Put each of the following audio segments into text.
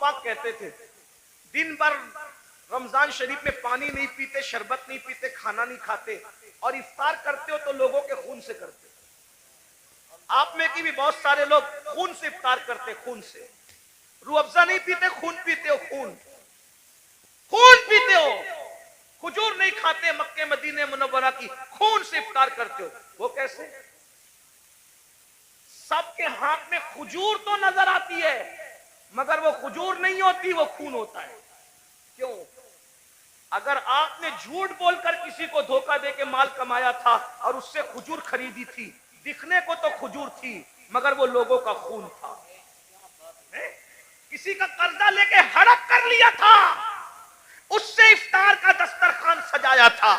पाक कहते थे दिन भर रमजान शरीफ में पानी नहीं पीते, शरबत नहीं पीते, खाना नहीं खाते, और इफ्तार करते हो तो लोगों के खून से करते हो। आप में की भी बहुत सारे लोग खून से इफ्तार करते, खून से। रूह अफ़ज़ा नहीं पीते, खून पीते हो, खून खून पीते हो। खजूर नहीं खाते, मक्के मदीने मुनव्वरा की खून से इफ्तार करते हो। वो कैसे? सबके हाथ में खजूर तो नजर आती है, मगर वो खजूर नहीं होती, वो खून होता है। क्यों? अगर आपने झूठ बोलकर किसी को धोखा देके माल कमाया था और उससे खजूर खरीदी थी, दिखने को तो खजूर थी मगर वो लोगों का खून था। किसी का कर्जा लेके हड़प कर लिया था, उससे इफ्तार का दस्तरखान सजाया था,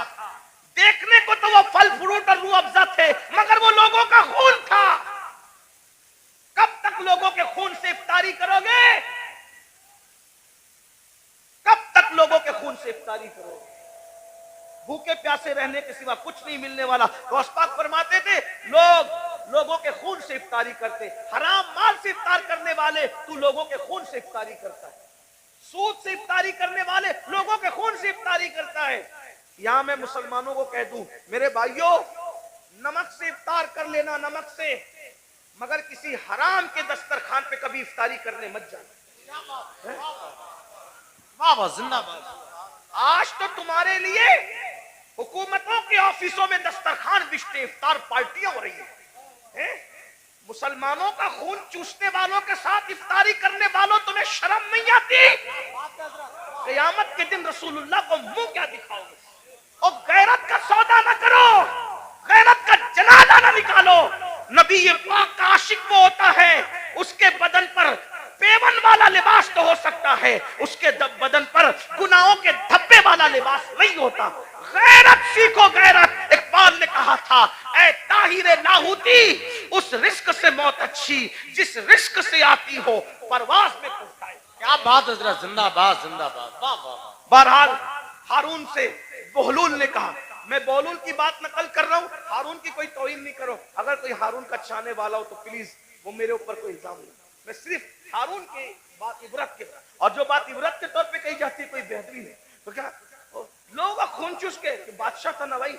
देखने को तो वो फल फ्रूट और रूह अफ़ज़ा थे मगर वो लोगों का खून था। कब तक लोगों के खून से इफ्तारी करोगे? कब तक लोगों के खून से इफ्तारी करोगे? भूखे प्यासे रहने के सिवा कुछ नहीं मिलने वाला। गौस पाक फरमाते थे लोगों के खून से इफ्तारी करते, हराम माल से इफ्तार करने वाले तू लोगों के खून से इफ्तारी करता है, सूद से इफ्तारी करने वाले लोगों के खून से इफ्तारी करता है। यहां मैं मुसलमानों को कह दूं, मेरे भाइयों, नमक से इफ्तार कर लेना, नमक से, मगर किसी हराम के दस्तरखान पे कभी इफ्तारी करने मत जाना। वाह जिंदाबाद। आज तो तुम्हारे लिए हुकूमतों के ऑफिसों में दस्तरखान बिछते, इफ्तार पार्टियां हो रही है? मुसलमानों का खून चूसने वालों के साथ इफ्तारी करने वालों, तुम्हें शर्म नहीं आती? क़यामत के दिन रसूलुल्लाह को मुंह क्या दिखाओगे? और गैरत का सौदा ना करो, गैरत का जनाजा ना निकालो। नबी ये पाक का आशिक वो होता है, उसके बदन पर पेवन वाला लिबास तो हो सकता है, उसके बदन पर गुनाहों के धब्बे वाला लिबास नहीं होता। गैरत सीखो, गैरत। इकबाल ने कहा था, ऐ ताहिरे लाहौती, उस रिस्क से मौत अच्छी जिस रिस्क से आती हो परवाज में पहुंचाए। क्या बात है हजरत, जिंदाबाद जिंदाबाद। वाह वाह। बहरहाल हारून से बहलूल ने कहा, मैं बहलूल की बात नकल कर रहा हूं, हारून की कोई तौहीन नहीं करो। अगर कोई हारून का चाहने वाला हो तो प्लीज वो मेरे ऊपर कोई इल्जाम नहीं। मैं सिर्फ हारून की बात इबरत के, और जो बात इबरत के तौर पे कही जाती है कोई बेहतरीन है, तो क्या लोगों का खून चूस के, बादशाह था ना भाई,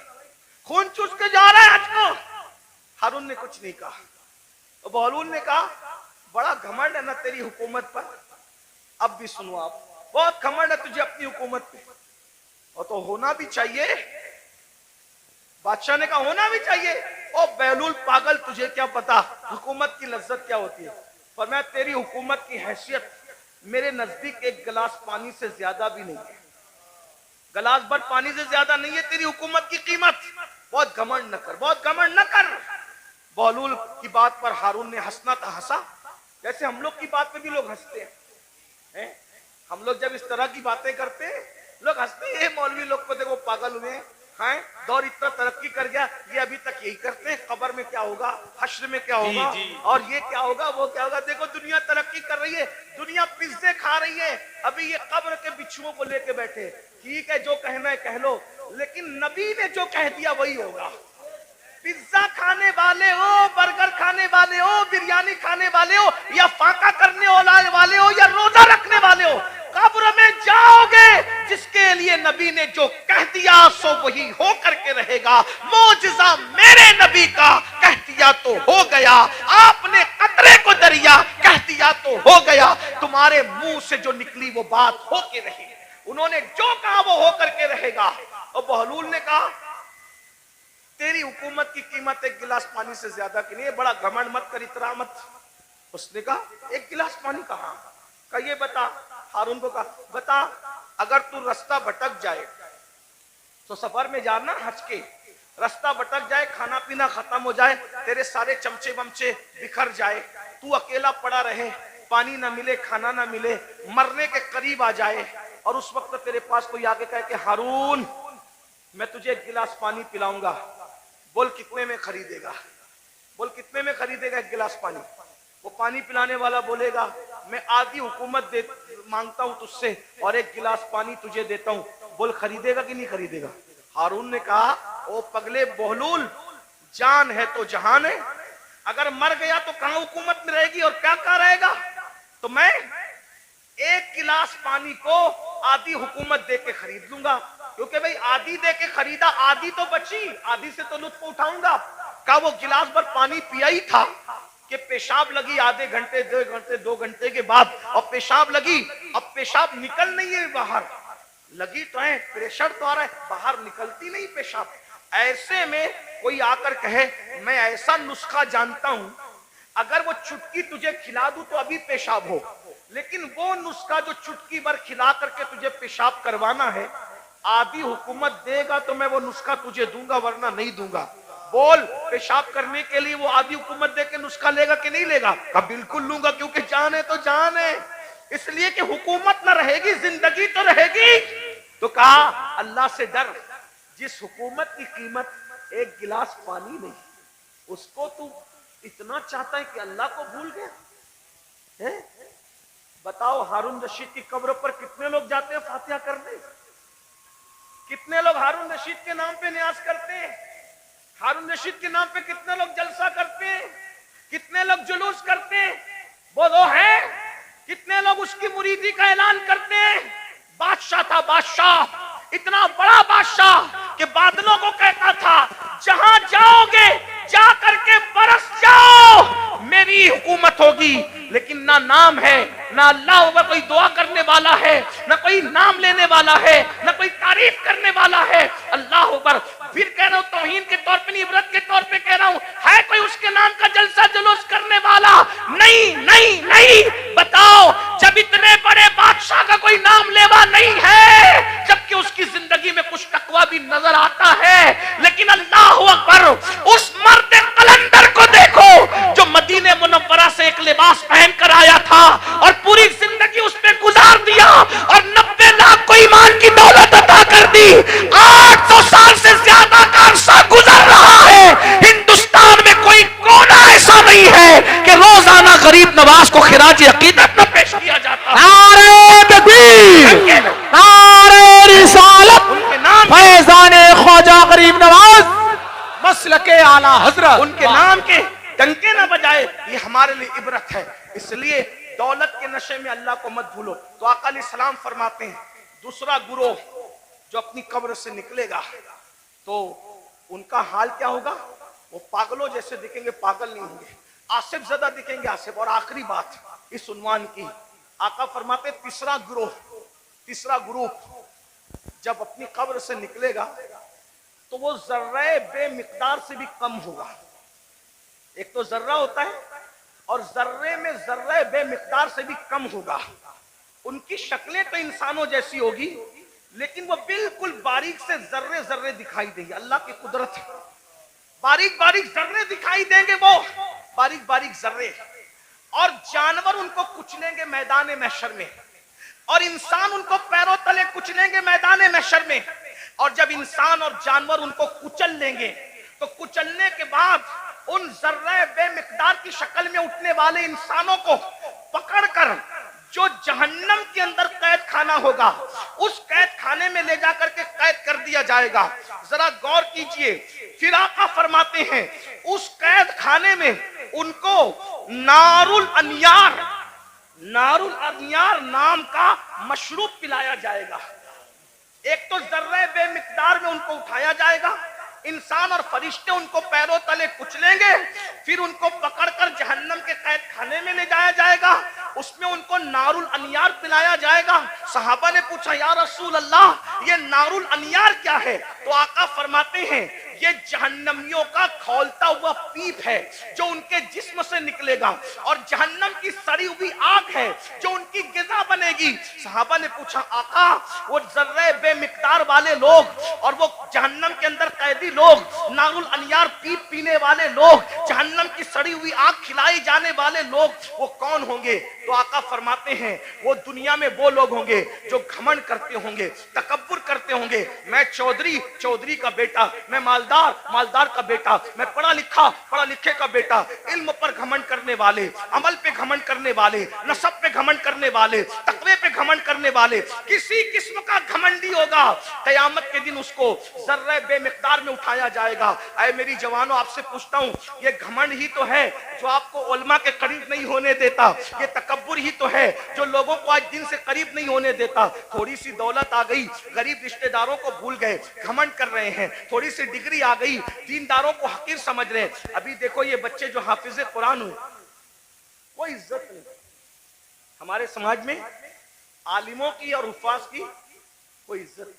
खून चूस के जा रहा है आज को। हारून ने कुछ नहीं कहा। तो बहलूल ने कहा, बड़ा घमंड है ना तेरी हुकूमत पर। अब भी सुनो आप, बहुत घमंड है तुझे अपनी हुकूमत पे, और तो होना भी चाहिए। बादशाह ने कहा होना भी चाहिए। ओ बहलूल पागल, तुझे क्या पता हुकूमत की लज्जत क्या होती है? पर मैं तेरी हुकूमत की हैसियत मेरे नजदीक एक गिलास पानी से ज्यादा भी नहीं है, गिलास भर पानी से ज्यादा नहीं है तेरी हुकूमत की कीमत। बहुत घमंड न कर, बहुत घमंड न कर। बहलूल की बात पर हारून ने हंसना था, हंसा जैसे हम लोग की बात पे भी लोग हंसते हैं। हम लोग जब इस तरह की बातें करते हैं लोग हंसते हैं, मौलवी लोग को देखो पागल हुए हैं, दौर इतना तरक्की कर गया, ये अभी तक यही करते हैं, कब्र में क्या होगा, हश्र में क्या होगा, और ये क्या होगा, वो क्या होगा। देखो दुनिया तरक्की कर रही है, दुनिया पिज्जे खा रही है, अभी ये कब्र के बिच्छुओं को लेके बैठे। ठीक है, जो कहना है कह लो, लेकिन नबी ने जो कह दिया वही होगा। पिज्जा खाने वाले हो, बर्गर खाने वाले हो, बिरयानी खाने वाले हो, या फाका करने वाले हो, या रोजा रखने वाले हो, कब्र में जाओगे। जिसके लिए नबी ने जो कह दिया सो वही हो करके रहेगा। मोजिजा मेरे नबी का कह दिया तो हो गया, आपने कतरे को दरिया कह दिया तो हो गया। तुम्हारे मुंह से जो निकली वो बात हो के रही, उन्होंने जो कहा वो हो करके रहेगा। और बहलूल ने कहा, तेरी हुकूमत की कीमत एक गिलास पानी से ज्यादा की नहीं है, बड़ा घमंड मत कर, इतरा मत। उसने कहा, एक गिलास पानी कहा? कहा ये बता, हारून को कहा, बता अगर तू रास्ता भटक जाए तो सफर में जाना हज के, रास्ता भटक जाए, खाना पीना खत्म हो जाए, तेरे सारे चमचे वमचे बिखर जाए, तू अकेला पड़ा रहे, पानी ना मिले, खाना ना मिले, मरने के करीब आ जाए, और उस वक्त तेरे पास कोई आगे कहे कि हारून मैं तुझे एक गिलास पानी पिलाऊंगा, बोल कितने में खरीदेगा? बोल कितने में खरीदेगा एक गिलास पानी? वो पानी पिलाने वाला बोलेगा, मैं आधी हुकूमत मांगता हूं तुझसे और एक गिलास पानी तुझे देता हूं, बोल खरीदेगा कि नहीं खरीदेगा? हारून ने कहा, ओ पगले बहलूल, जान है तो जहान है, अगर मर गया तो कहां हुकूमत में रहेगी और क्या क्या रहेगा? तो मैं एक गिलास पानी को आधी हुकूमत दे के खरीद लूंगा, क्योंकि भाई आधी दे के खरीदा, आधी तो बची, आधी से तो लुत्फ उठाऊंगा। का वो गिलास भर पानी पिया ही था कि पेशाब लगी आधे घंटे 2 घंटे के बाद, और पेशाब लगी, अब पेशाब निकल नहीं है बाहर, लगी तो है, प्रेशर तो आ रहा है, बाहर निकलती नहीं पेशाब। ऐसे में कोई आकर कहे मैं ऐसा नुस्खा जानता हूं, अगर वो चुटकी तुझे खिला दूं तो अभी पेशाब हो, लेकिन वो नुस्खा जो चुटकी भर खिला करके तुझे पेशाब करवाना है, आधी हुकूमत देगा तो मैं वो नुस्खा तुझे दूंगा, वरना नहीं दूंगा। बोल, पेशाब करने के लिए वो आधी हुकूमत दे के नुस्खा लेगा कि नहीं लेगा? कब बिल्कुल लूंगा, क्योंकि जान है तो जान है, इसलिए कि हुकूमत ना रहेगी, जिंदगी तो रहेगी। तो कहा अल्लाह से डर, जिस हुकूमत की कीमत एक गिलास पानी नहीं, उसको तू इतना चाहता है कि अल्लाह को भूल गया है? बताओ, हारून रशीद की कब्र पर कितने लोग जाते हैं फातिहा करने? कितने लोग हारून रशीद के नाम पे न्याज करते हैं? हारून रशीद के नाम पे कितने लोग जलसा करते हैं? कितने लोग जुलूस करते हैं? वो है, कितने लोग उसकी मुरीदी का ऐलान करते हैं? बादशाह था, बादशाह, इतना बड़ा बादशाह कि बादलों को कहता था जहां जाओगे जा करके बरस जाओ, मेरी हुकूमत होगी। लेकिन ना नाम है, ना अल्लाह का कोई दुआ करने वाला है, ना कोई नाम लेने वाला है, ना कोई तारीफ करने वाला है। अल्लाह अकबर। फिर कह रहा हूं, तौहीन के तौर पे नहीं, इबरत के तौर पे कह रहा हूं, है कोई उसके नाम का जलसा जुलूस करने वाला? नहीं नहीं नहीं। बताओ, जब इतने बड़े बादशाह का कोई नाम लेवा नहीं है, जबकि उसकी जिंदगी में कुछ तकवा भी नजर आता है, लेकिन अल्लाह अकबर, उस मर्द कलंदर को देखो जो मदीने मुनव्वरा से एक लिबास पहन कर आया था और पूरी जिंदगी उस पे गुजार दिया और 90 लाख को ईमान की दौलत अता कर दी। 800 साल से ज्यादा का अरसा गुजर रहा है, हिंदुस्तान में कोई कोना ऐसा नहीं है कि रोजाना गरीब नवाज को खिराज अकीदत न पेश किया जाता। नारे तकबीर, नारे रिसालत, उनके नाम फैजाने ख्वाजा गरीब नवाज मसलके आला हजरत, उनके नाम के डंके न बजाए, ये हमारे लिए इबरत है। इसलिए दौलत के नशे में अल्लाह को मत भूलो। तो आका अलैहिस्सलाम फरमाते हैं, दूसरा गुरोह जो अपनी कब्र से निकलेगा तो उनका हाल क्या होगा? वो पागलों जैसे दिखेंगे, पागल नहीं होंगे, आसिफ ज़दा दिखेंगे, आसिफ। और आखिरी बात इस उन्वान की, आका फरमाते तीसरा ग्रुप जब अपनी कब्र से निकलेगा तो वो जर्रे बेमिकदार से भी कम होगा। एक तो जर्रा होता है और जर्रे में जर्रे बेमिकदार से भी कम होगा। उनकी शक्लें तो इंसानों जैसी होगी, लेकिन वो बिल्कुल बारीक से जर्रे जर्रे दिखाई देंगे। अल्लाह की कुदरत है, बारीक बारीक जर्रे दिखाई देंगे, वो बारीक बारीक जर्रे। और जानवर उनको कुचलेंगे मैदान महशर में, और इंसान उनको पैरों तले कुचलेंगे मैदान महशर में। और जब इंसान और जानवर उनको कुचल लेंगे तो कुचलने के बाद उन जर्रे बेमिकदार की शक्ल में उठने वाले इंसानों को पकड़कर जो जहन्नम के अंदर कैद खाना होगा, उस कैद खाने में ले जाकर के कैद कर दिया जाएगा। जरा गौर कीजिए, फिर आका फरमाते हैं उस कैद खाने में उनको नारुल अनियार नाम का मशरूब पिलाया जाएगा। एक तो जर्रे बेमिकदार में उनको उठाया जाएगा, इंसान और फरिश्ते उनको पैरों तले कुचलेंगे, फिर उनको पकड़कर जहन्नम के कैद खाने में ले जाया जाएगा, उसमें उनको नारुल अनियार पिलाया जाएगा। सहाबा ने पूछा, या रसूल अल्लाह, ये नारुल अनियार क्या है? तो आका फरमाते हैं ये जहन्नमियों का खौलता हुआ पीप है जो उनके जिस्म से निकलेगा, और जहन्नम की सड़ी हुई आग है जो उनकी गिज़ा बनेगी। सहाबा ने पूछा, आका, वो जर्रे बेमिकदार वाले लोग और वो जहन्नम के अंदर कैदी लोग, नारुल अनियार पीप पीने वाले लोग, जहन्नम की सड़ी हुई आग खिलाई जाने वाले लोग, वो कौन होंगे? तो आका फरमाते हैं वो दुनिया में वो लोग होंगे जो घमंड करते होंगे, तकब्बुर करते होंगे। मैं चौधरी का बेटा, मैं माल मालदार, मालदार का बेटा, मैं पढ़ा लिखा, पढ़ा लिखे का बेटा। इल्म पर घमंड करने वाले, अमल पे घमंड करने वाले, नसब पे घमंड करने वाले, तकवे पे घमंड करने वाले, किसी किस्म का घमंडी होगा, कयामत के दिन उसको जर्रे बेमिकदार में उठाया जाएगा। ऐ मेरी जवानों, आपसे पूछता हूँ, ये घमंड ही तो है जो आपको उलमा के करीब नहीं होने देता। ये तकब्बुर ही तो है जो लोगों को आज दिन से करीब नहीं होने देता। थोड़ी सी दौलत आ गई, गरीब रिश्तेदारों को भूल गए, घमंड कर रहे हैं। थोड़ी सी डिग्री आ गई, दीनदारों को हकीर समझ रहे हैं। अभी देखो ये बच्चे जो हाफिज कुरान हुए, कोई इज्जत नहीं हमारे समाज में। आलिमों की और हुफ्फाज की कोई इज्जत नहीं,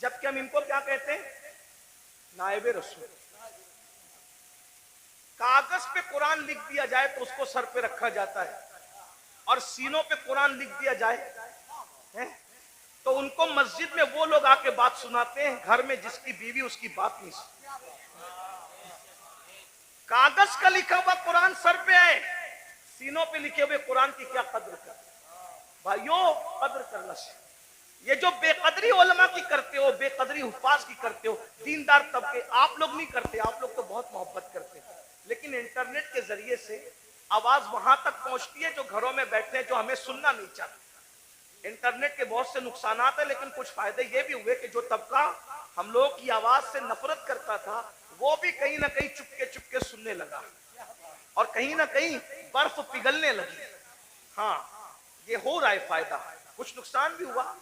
जबकि हम इनको क्या कहते हैं? नायबे रसूल। कागज पे कुरान लिख दिया जाए तो उसको सर पे रखा जाता है, और सीनों पे कुरान लिख दिया जाए है? तो उनको मस्जिद में वो लोग आके बात सुनाते हैं, घर में जिसकी बीवी उसकी बात नहीं सुनती। कागज का लिखा हुआ कुरान सर पे है, सीनों पे लिखे हुए कुरान की क्या कदर कर? भाइयों, कदर करना चाहिए। ये जो बेकदरी उलमा की करते हो, बेकदरी हुफ्फाज की करते हो, दीनदार तबके, आप लोग नहीं करते, आप लोग तो बहुत मोहब्बत करते हैं। लेकिन इंटरनेट के जरिए से आवाज वहां तक पहुंचती है जो घरों में बैठे हैं, जो हमें सुनना नहीं चाहते। इंटरनेट के बहुत से नुकसान है, लेकिन कुछ फायदे ये भी हुए कि जो तबका हम लोग की आवाज से नफरत करता था, वो भी कहीं ना कहीं चुपके चुपके सुनने लगा, और कहीं ना कहीं बर्फ पिघलने लगी। हाँ, ये हो रहा है फायदा, कुछ नुकसान भी हुआ।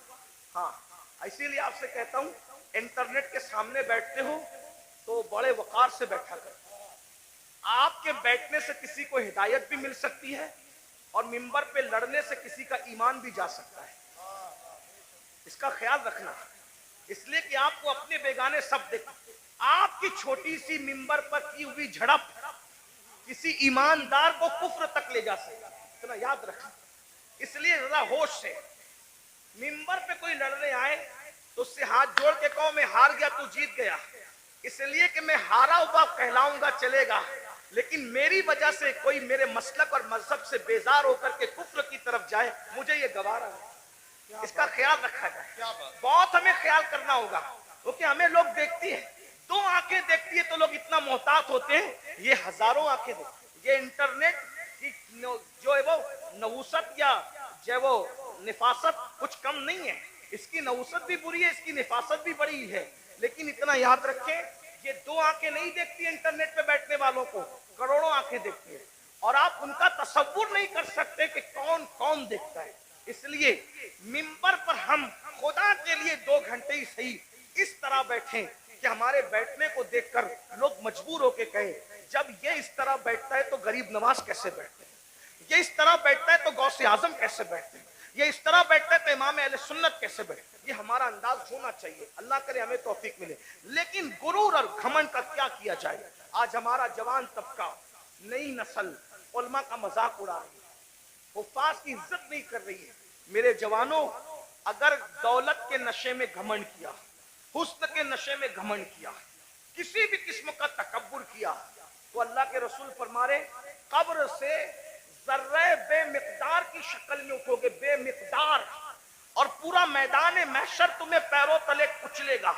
हाँ, इसीलिए आपसे कहता हूं, इंटरनेट के सामने बैठते हो तो बड़े वकार से बैठा करो। आपके बैठने से किसी को हिदायत भी मिल सकती है, और मिंबर पे लड़ने से किसी का ईमान भी जा सकता है। इसका ख्याल रखना, इसलिए कि आपको अपने बेगाने सब देख। आपकी छोटी सी मिंबर पर की हुई झड़प किसी ईमानदार को कुफ्र तक ले जा सकता है, इतना याद रखना। इसलिए जरा होश से, मिंबर पे कोई लड़ने आए तो उससे हाथ जोड़ के कहो मैं हार गया, तू जीत गया। इसलिए कि मैं हारा हुआ कहलाऊंगा चलेगा, लेकिन मेरी वजह से कोई मेरे मसलक और मजहब से बेजार होकर के कुफ्र की तरफ जाए, मुझे ये गवारा है। इसका ख्याल रखा जाए, बहुत हमें ख्याल करना होगा, क्योंकि हमें लोग देखती है, दो आंखें देखती है तो लोग इतना मोहतात होते हैं, ये हजारों आंखें देखती। ये इंटरनेट की जो है वो नहुसत या जो वो निफासत कुछ कम नहीं है। इसकी नहुसत भी बुरी है, इसकी निफासत भी बड़ी है, लेकिन इतना याद रखें, ये दो आंखें नहीं देखती इंटरनेट पे बैठने वालों को, करोड़ों आंखें देखती है, और आप उनका तसव्वुर नहीं कर सकते कि कौन कौन देखता है। इसलिए मिंबर पर हम खुदा के लिए 2 घंटे ही सही इस तरह बैठें कि हमारे बैठने को देखकर लोग मजबूर होके कहें, जब ये इस तरह बैठता है तो गरीब नवाज कैसे बैठते हैं, ये इस तरह बैठता है तो गौसे आजम कैसे बैठते हैं, ये इस तरह बैठता है तो इमाम अहले सुन्नत कैसे बैठते हैं। ये हमारा अंदाज होना चाहिए, अल्लाह करे हमें तौफीक मिले। लेकिन गुरूर और घमंड का क्या किया जाए? आज हमारा जवान तबका, नई नस्ल उलमा का मजाक उड़ा रही है, हुफ्फाज की इज्जत नहीं कर रही है। मेरे जवानों, अगर दौलत के नशे में घमंड किया, हुस्न के नशे में घमंड किया, किसी भी किस्म का तकब्बुर किया, तो अल्लाह के रसूल फरमा रहे, कब्र से जर्रे बेमिकदार की शक्ल में उठोगे, बेमिकदार, और पूरा मैदान महशर तुम्हें पैरों तले कुचलेगा,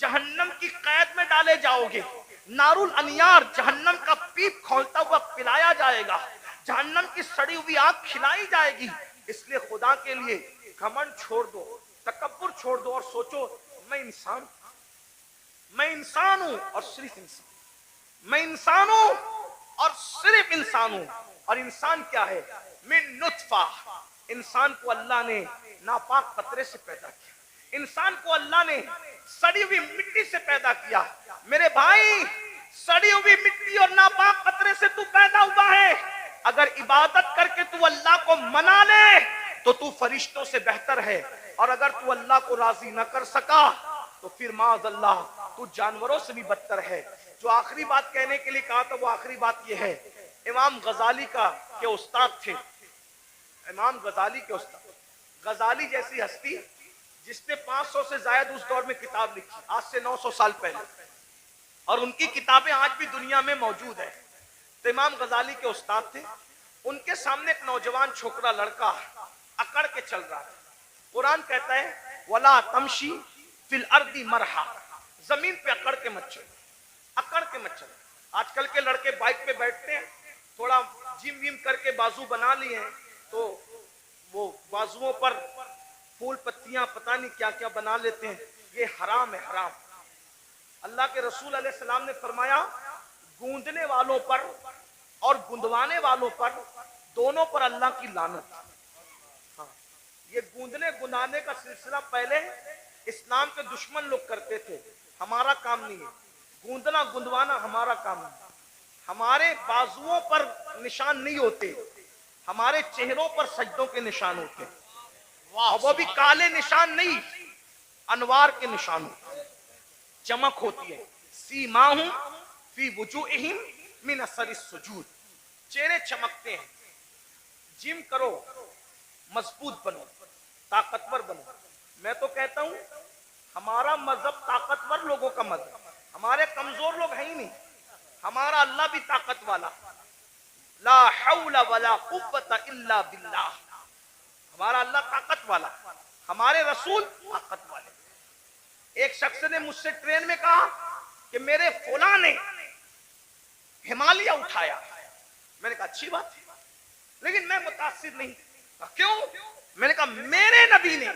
जहन्नम की कैद में डाले जाओगे, नारुल अनियार जहन्नम का पीप खोलता हुआ पिलाया जाएगा, जहन्नम की सड़ी हुई आग खिलाई जाएगी। इसलिए खुदा के लिए घमंड छोड़ दो, तकब्बुर छोड़ दो, और सोचो मैं इंसान हूं और सिर्फ इंसान, मैं इंसान हूं और सिर्फ इंसान हूं। और इंसान क्या है? मिन नुत्फा, इंसान को अल्लाह ने नापाक कतरे से पैदा किया, इंसान को अल्लाह ने सड़ी हुई मिट्टी से पैदा किया। मेरे भाई, सड़ी हुई मिट्टी और नापाक कतरे से तू पैदा हुआ है। अगर इबादत करके तू अल्लाह को मना ले तो तू फरिश्तों से बेहतर है, और अगर तू अल्लाह को राजी न कर सका तो फिर माज़अल्लाह तू जानवरों से भी बदतर है। जो आखिरी बात कहने के लिए कहा था, वो आखिरी बात यह है, इमाम गजाली के उस्ताद थे, इमाम गजाली के उस्ताद, गजाली जैसी हस्ती जिसने 500 से ज्यादा उस दौर में किताब लिखी, आज से 900 साल पहले, और उनकी किताबें आज भी दुनिया में मौजूद है। तो इमाम गजाली के उस्ताद थे, उनके सामने एक नौजवान छोकरा लड़का अकड़ के चल रहा है। कुरान कहता है, वला तमशी फिल अर्दी मरहा, जमीन पे अकड़ के मत चलो, अकड़ के मत चलो। आजकल के लड़के बाइक पे बैठते हैं, थोड़ा जिम विम करके बाजू बना लिए हैं, तो वो बाजुओं पर फूल पत्तियां पता नहीं क्या क्या बना लेते हैं। ये हराम है, हराम। अल्लाह के रसूल अलैहि सलाम ने फरमाया, गूंदने वालों पर और गुंदवाने वालों पर, दोनों पर अल्लाह की लानत। हाँ, ये गूंदने गुनाने का सिलसिला पहले इस्लाम के दुश्मन लोग करते थे, हमारा काम नहीं है। गूंदना गुंदवाना हमारा काम नहीं। हमारे बाजुओं पर निशान नहीं होते, हमारे चेहरों पर सजदों के निशान होते, और वो भी काले निशान नहीं, अनवार के निशान होते, चमक होती है। सीमाहुम फी वुजूहिम मिन असरिस सुजूद, चेहरे चमकते हैं। जिम करो, मजबूत बनो, ताकतवर बनो। मैं तो कहता हूं हमारा मजहब ताकतवर लोगों का मजहब, हमारे कमजोर लोग हैं ही नहीं। हमारा अल्लाह भी ताकत वाला, ला हौला वला कुव्वता इल्ला बिल्लाह। हमारा अल्लाह ताकत वाला, हमारे रसूल ताकत वाले। एक शख्स ने मुझसे ट्रेन में कहा कि मेरे फौला ने हिमालय उठाया। मैंने कहा अच्छी बात है, लेकिन मैं मुतासिर नहीं। क्यों? मैंने कहा मेरे नबी ने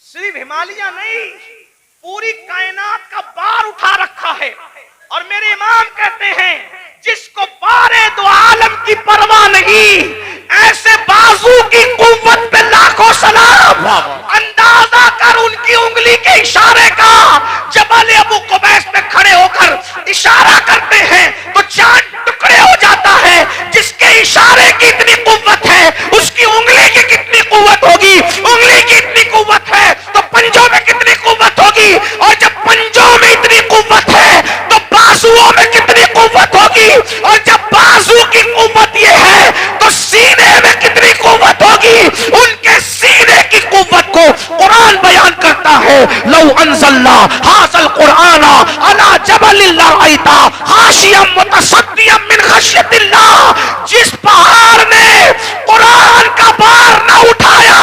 सिर्फ हिमालय नहीं, पूरी कायनात का बार उठा रखा है। और मेरे इमाम कहते हैं, जिसको बारे दो आलम की परवाह नहीं, ऐसे बाजू की कुव्वत पे लाखों सलाम। अंदाजा कर उनकी उंगली के इशारे का। जबल अबू कुबैस पे खड़े होकर इशारा करते हैं तो चांद टुकड़े हो जाता है। जिसके इशारे की इतनी कुव्वत है, उसकी उंगली की कितनी कुव्वत होगी? उंगली की इतनी कुव्वत है तो पंजों में कितनी कुव्वत होगी? और जब पंजों में इतनी कुव्वत है तो बाजुओं में कितनी कुव्वत होगी? और जब बाजू की कुव्वत ये है तो सीने में कितनी कुव्वत होगी? उनके सीने की कुव्वत को कुरान बयान करता है, लौ अंज़लना हाज़ल कुरान अला जबलिन लरअयता खाशियम मुतसद्दियम मिन खश्यतिल्लाह। जिस पहाड़ ने कुरान का बार न उठाया,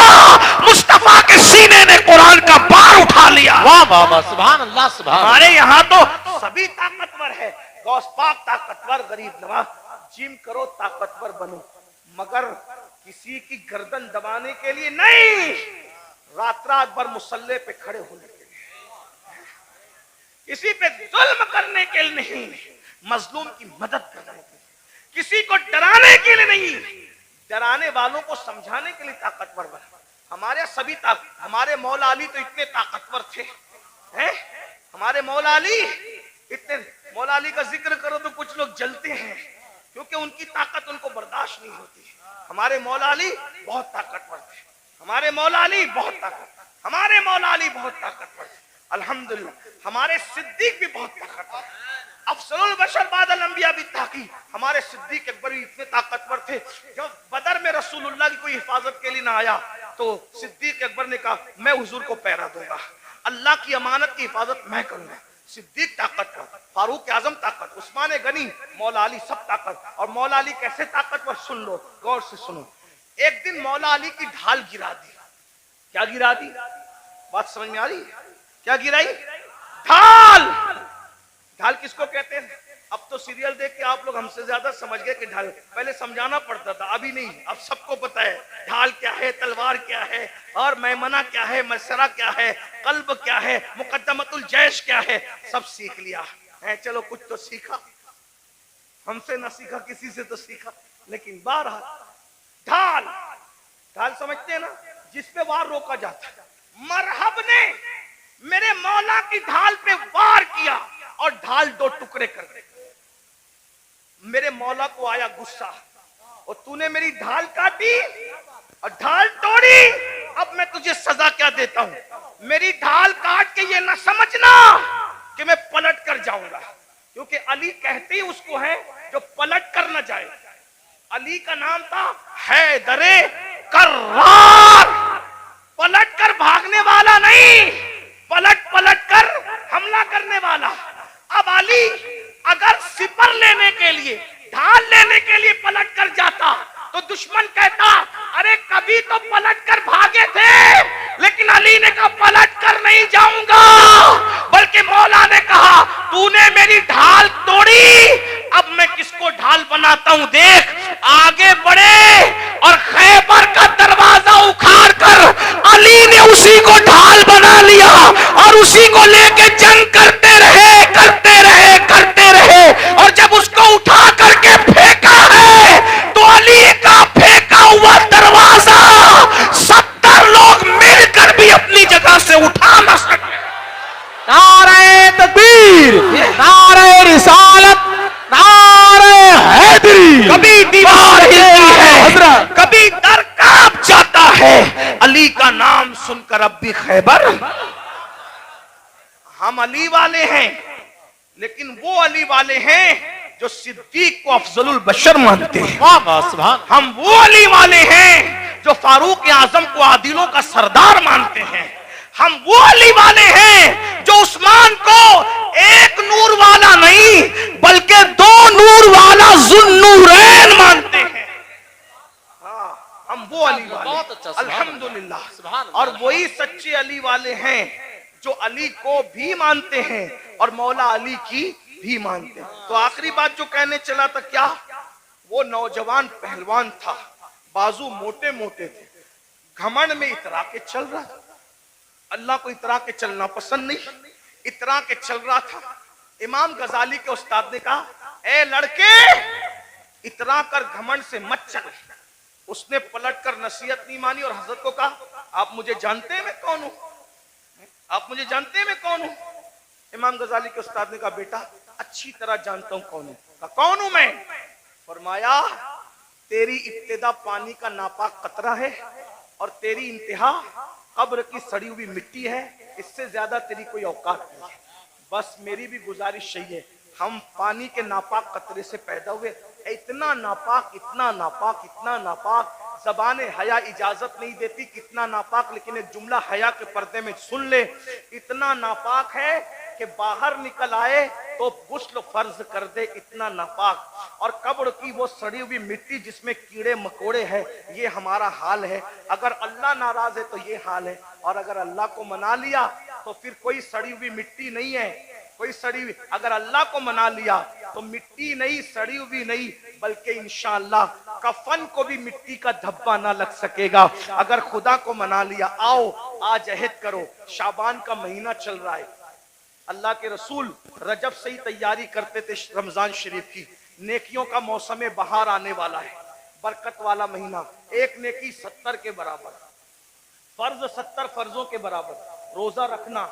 मुस्तफा के सीने ने कुरान का बार उठा लिया। वाह वाह वाह, सुभान अल्लाह, सुभान। हमारे यहाँ तो सभी ताकतवर है, गौस पाक ताकतवर, गरीब नवाज। जिम करो, ताकतवर बनो, मगर किसी की गर्दन दबाने के लिए नहीं, रात रात भर मुसल्ले पे खड़े होने के लिए, किसी पे जुल्म करने के लिए नहीं, मजलूम की मदद करने के लिए, किसी को डराने के लिए नहीं, डराने वालों को समझाने के लिए ताकतवर बना। हमारे सभी हमारे मौला अली तो इतने ताकतवर थे, हैं? हमारे मौला अली इतने, मौला अली का जिक्र करो तो कुछ लोग जलते हैं, क्योंकि उनकी ताकत उनको बर्दाश्त नहीं होती। हमारे मौला अली बहुत ताकतवर थे, हमारे मौला अली बहुत ताकतवर, हमारे मौला अली बहुत ताकतवर थे। अल्हम्दुलिल्लाह हमारे सिद्दीक भी बहुत ताकतवर, अफसरुल बशर बादल अंबिया भी ताकी। हमारे सिद्दीक अकबर भी इतने ताकतवर थे, जब बदर में रसूलुल्लाह की कोई हिफाजत के लिए ना आया तो सिद्दीक अकबर ने कहा मैं हुजूर को पहरा दूंगा, अल्लाह की अमानत की हिफाजत मैं करूंगा। सिद्दीक ताकतवर, फारूक आजम ताकत, उस्मान गनी, मौला अली सब ताकत। और मौला अली कैसे ताकतवर, सुन लो, गौर से सुनो। एक दिन मौला अली की ढाल गिरा दी। क्या गिरा दी? बात समझ में आ रही है? क्या गिराई? ढाल। ढाल किसको कहते हैं? अब तो सीरियल देख के आप लोग हमसे ज्यादा समझ गए कि ढाल, पहले समझाना पड़ता था, अभी नहीं, अब सबको पता है ढाल क्या है, तलवार क्या है, और मैमना क्या है, मसरा क्या है, कल्ब क्या है, मुकद्दमतुल जैश क्या है, सब सीख लिया है। चलो कुछ तो सीखा, हमसे ना सीखा, किसी से तो सीखा, लेकिन बहरहाल ढाल, ढाल समझते हैं ना, जिसपे वार रोका जाता है। मरहब ने मेरे मौला की ढाल पे वार किया और ढाल दो टुकड़े कर दी। मेरे मौला को आया गुस्सा, और तूने मेरी ढाल काटी और ढाल तोड़ी, अब मैं तुझे सजा क्या देता हूं? मेरी ढाल काट के ये ना समझना कि मैं पलट कर जाऊंगा, क्योंकि अली कहते ही उसको है जो पलट कर न जाए। अली का नाम था हैदरे कर्रार, पलट कर भागने वाला नहीं, पलट पलट कर हमला करने वाला। अब अली अगर सिपर लेने के लिए, ढाल लेने के लिए पलट कर जाता तो दुश्मन कहता अरे कभी तो पलट कर भागे थे, लेकिन अली ने कहा पलट कर नहीं जाऊंगा, बल्कि मौला ने कहा तूने मेरी ढाल तोड़ी, अब मैं किसको ढाल बनाता हूं देख। आगे बढ़े और खैबर का दरवाजा उखाड़ कर अली ने उसी को ढाल बना लिया और उसी को लेके जंग करते रहे करते रहे करते रहे। और जब उसको उठा करके फेंका है तो अली का फेंका हुआ दरवाजा 70 लोग मिलकर भी अपनी जगह से उठा ना सके। नारे तकबीर, नारे रिसालत, नारे हैदरी। कभी दीवार हिलती है, कभी दर कांप जाता है अली का नाम सुनकर। अब भी खैबर, हम अली वाले हैं, लेकिन वो अली वाले हैं जो सिद्दीक को अफजलुल बशर मानते हैं। हम वो अली वाले हैं जो फारूक आजम को आदिलों का सरदार मानते हैं। हम वो अली वाले हैं जो उस्मान को एक नूर वाला नहीं बल्कि 2 नूर वाला ज़ुन्नूरैन मानते हैं। हाँ, हम वो अली वाले, अल्हम्दुलिल्लाह। और वही सच्चे अली वाले हैं जो अली को भी मानते हैं और मौला अली की भी मानते हैं। तो आखिरी बात जो कहने चला था, क्या वो नौजवान पहलवान था, बाजू मोटे मोटे थे, घमंड में इतरा के चल रहा था। अल्लाह को इतरा के चलना पसंद नहीं, इतरा के चल रहा था। इमाम गजाली के उस्ताद ने कहा, ए लड़के, इतरा कर घमंड से मत चल। उसने पलट कर नसीहत नहीं मानी और हजरत को कहा, आप मुझे जानते हैं मैं कौन हूं? आप मुझे जानते हैं मैं कौन हूं? इमाम गजाली के उस्ताद ने कहा, बेटा अच्छी तरह जानता हूं कौन हूं। कहा, कौन हूं मैं? फरमाया, तेरी इब्तिदा पानी का नापाक कतरा है और तेरी इंतहा कब्र की सड़ी हुई मिट्टी है। इससे ज्यादा तेरी कोई औकात नहीं है। बस मेरी भी गुजारिश यही है, हम पानी के नापाक कतरे से पैदा हुए, इतना नापाक, इतना नापाक, इतना नापाक, ज़बान हया इजाजत नहीं देती कितना नापाक, लेकिन एक जुमला हया के पर्दे में सुन ले, इतना नापाक है कि बाहर निकल आए तो गुस्ल फर्ज कर दे, इतना नापाक। और कब्र की वो सड़ी हुई मिट्टी जिसमें कीड़े मकोड़े हैं, ये हमारा हाल है। अगर अल्लाह नाराज है तो ये हाल है, और अगर अल्लाह को मना लिया तो फिर कोई सड़ी हुई मिट्टी नहीं है, कोई सड़ी हुई। अगर अल्लाह को मना लिया तो मिट्टी नहीं, सड़ी हुई नहीं, बल्कि इंशाअल्लाह कफन को भी मिट्टी का धब्बा ना लग सकेगा। अगर खुदा को मना लिया, आओ आज अहद करो, शाबान का महीना चल रहा है, अल्लाह के रसूल रजब से ही तैयारी करते थे रमजान शरीफ की। नेकियों का मौसम बहार आने वाला है, बरकत वाला महीना। एक नेकी 70 के बराबर, फर्ज 70 फर्जों के बराबर। रोजा रखना